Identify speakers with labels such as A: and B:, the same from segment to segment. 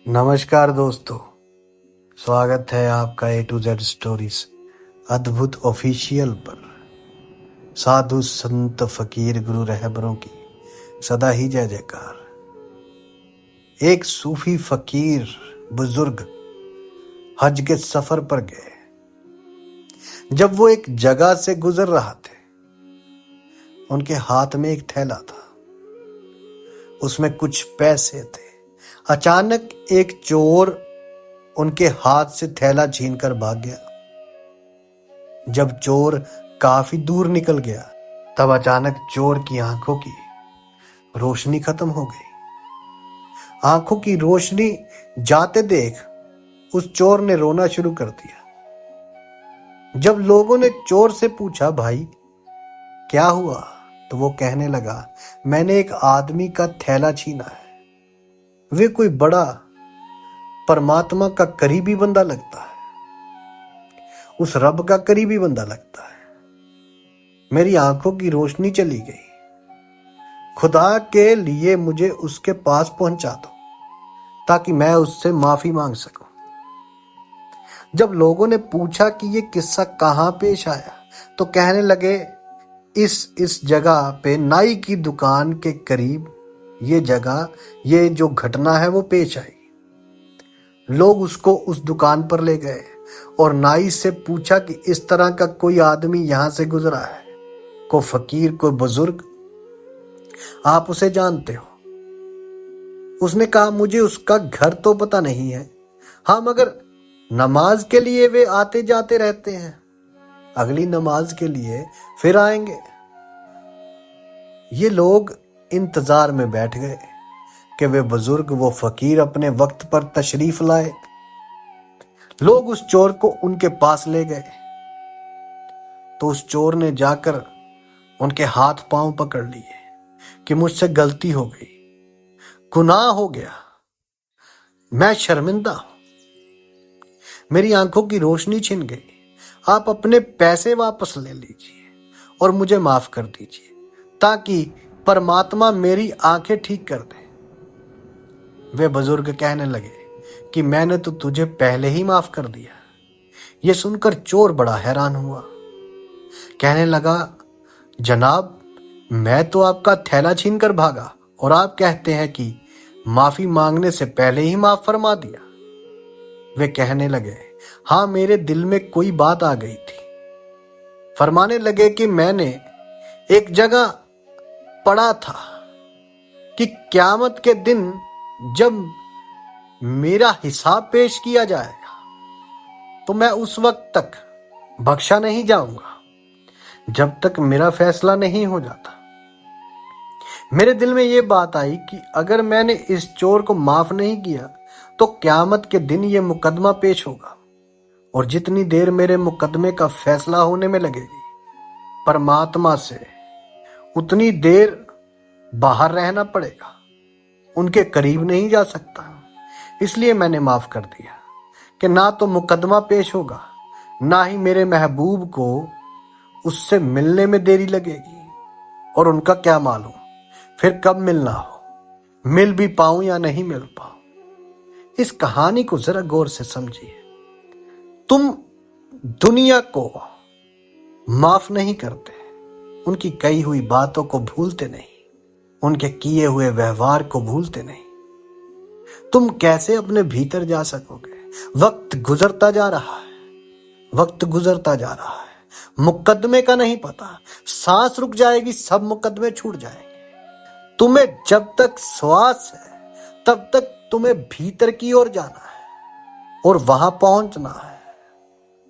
A: नमस्कार दोस्तों, स्वागत है आपका A to Z स्टोरीज अद्भुत ऑफिशियल पर। साधु संत फकीर गुरु रहबरों की सदा ही जय जयकार। एक सूफी फकीर बुजुर्ग हज के सफर पर गए। जब वो एक जगह से गुजर रहा थे, उनके हाथ में एक थैला था। उसमें कुछ पैसे थे। अचानक एक चोर उनके हाथ से थैला छीनकर भाग गया। जब चोर काफी दूर निकल गया, तब अचानक चोर की आंखों की रोशनी खत्म हो गई। आंखों की रोशनी जाते देख उस चोर ने रोना शुरू कर दिया। जब लोगों ने चोर से पूछा, भाई क्या हुआ, तो वो कहने लगा, मैंने एक आदमी का थैला छीना है। वे कोई बड़ा परमात्मा का करीबी बंदा लगता है, उस रब का करीबी बंदा लगता है। मेरी आंखों की रोशनी चली गई। खुदा के लिए मुझे उसके पास पहुंचा दो ताकि मैं उससे माफी मांग सकूं। जब लोगों ने पूछा कि ये किस्सा कहां पेश आया, तो कहने लगे, इस जगह पे नाई की दुकान के करीब ये जो घटना है वो पेश आई। लोग उसको उस दुकान पर ले गए और नाई से पूछा कि इस तरह का कोई आदमी यहां से गुजरा है, कोई फकीर, कोई बुजुर्ग, आप उसे जानते हो? उसने कहा, मुझे उसका घर तो पता नहीं है, हाँ मगर नमाज के लिए वे आते जाते रहते हैं। अगली नमाज के लिए फिर आएंगे। ये लोग इंतजार में बैठ गए कि वे बुजुर्ग, वो फकीर अपने वक्त पर तशरीफ लाए। लोग उस चोर को उनके पास ले गए तो उस चोर ने जाकर उनके हाथ पांव पकड़ लिए कि मुझसे गलती हो गई, गुनाह हो गया, मैं शर्मिंदा हूं, मेरी आंखों की रोशनी छिन गई। आप अपने पैसे वापस ले लीजिए और मुझे माफ कर दीजिए ताकि परमात्मा मेरी आंखें ठीक कर दे। वे बुजुर्ग कहने लगे कि मैंने तो तुझे पहले ही माफ कर दिया। यह सुनकर चोर बड़ा हैरान हुआ। कहने लगा, जनाब, मैं तो आपका थैला छीन कर भागा और आप कहते हैं कि माफी मांगने से पहले ही माफ फरमा दिया। वे कहने लगे, हाँ, मेरे दिल में कोई बात आ गई थी। फरमाने लगे कि मैंने एक जगह पढ़ा था कि क़यामत के दिन जब मेरा हिसाब पेश किया जाएगा तो मैं उस वक्त तक बख्शा नहीं जाऊंगा जब तक मेरा फैसला नहीं हो जाता। मेरे दिल में यह बात आई कि अगर मैंने इस चोर को माफ नहीं किया तो क़यामत के दिन यह मुकदमा पेश होगा और जितनी देर मेरे मुकदमे का फैसला होने में लगेगी, परमात्मा से उतनी देर बाहर रहना पड़ेगा, उनके करीब नहीं जा सकता। इसलिए मैंने माफ कर दिया कि ना तो मुकदमा पेश होगा, ना ही मेरे महबूब को उससे मिलने में देरी लगेगी। और उनका क्या मालूम फिर कब मिलना हो, मिल भी पाऊं या नहीं मिल पाऊं। इस कहानी को जरा गौर से समझिए। तुम दुनिया को माफ नहीं करते, उनकी कही हुई बातों को भूलते नहीं, उनके किए हुए व्यवहार को भूलते नहीं, तुम कैसे अपने भीतर जा सकोगे? वक्त गुजरता जा रहा है, वक्त गुजरता जा रहा है, मुकदमे का नहीं पता, सांस रुक जाएगी, सब मुकदमे छूट जाएंगे। तुम्हें जब तक श्वास है तब तक तुम्हें भीतर की ओर जाना है और वहां पहुंचना है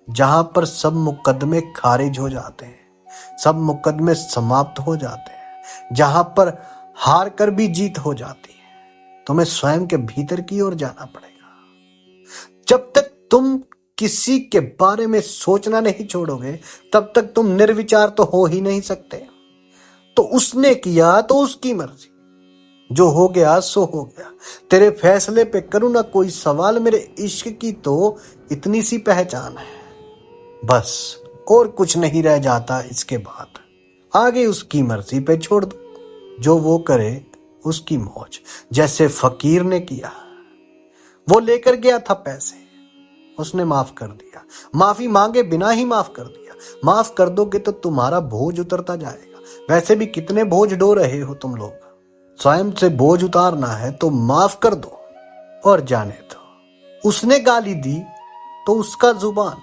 A: जहां पर सब मुकदमे खारिज हो जाते हैं, सब मुकदमे समाप्त हो जाते हैं, जहां पर हार कर भी जीत हो जाती है। तुम्हें स्वयं के भीतर की ओर जाना पड़ेगा। जब तक तुम किसी के बारे में सोचना नहीं छोड़ोगे, तब तक तुम निर्विचार तो हो ही नहीं सकते। तो उसने किया तो उसकी मर्जी, जो हो गया सो हो गया। तेरे फैसले पे करूं ना कोई सवाल, मेरे इश्क की तो इतनी सी पहचान है, बस और कुछ नहीं रह जाता इसके बाद। आगे उसकी मर्जी पे छोड़ दो, जो वो करे उसकी मौज, जैसे फकीर ने किया। वो लेकर गया था पैसे, उसने माफ कर दिया। माफी मांगे बिना ही माफ कर दिया। माफ कर दोगे तो तुम्हारा बोझ उतरता जाएगा। वैसे भी कितने बोझ ढो रहे हो तुम लोग। स्वयं से बोझ उतारना है तो माफ कर दो और जाने दो। उसने गाली दी तो उसका जुबान,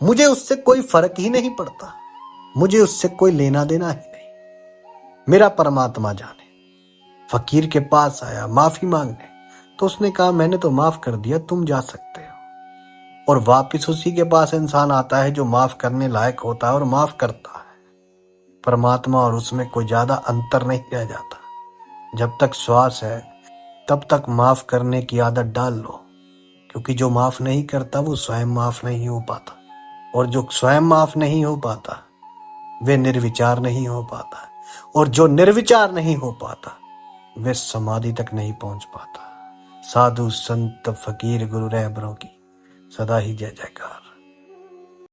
A: मुझे उससे कोई फर्क ही नहीं पड़ता। मुझे उससे कोई लेना देना ही नहीं। मेरा परमात्मा जाने। फकीर के पास आया माफी मांगने तो उसने कहा मैंने तो माफ कर दिया, तुम जा सकते हो। और वापिस उसी के पास इंसान आता है जो माफ करने लायक होता है और माफ करता है। परमात्मा और उसमें कोई ज्यादा अंतर नहीं रह जाता। जब तक श्वास है तब तक माफ करने की आदत डाल लो, क्योंकि जो माफ नहीं करता वो स्वयं माफ नहीं हो पाता, और जो स्वयं माफ नहीं हो पाता वे निर्विचार नहीं हो पाता, और जो निर्विचार नहीं हो पाता वे समाधि तक नहीं पहुंच पाता। साधु संत फकीर गुरु रहबरों की सदा ही जय जयकार।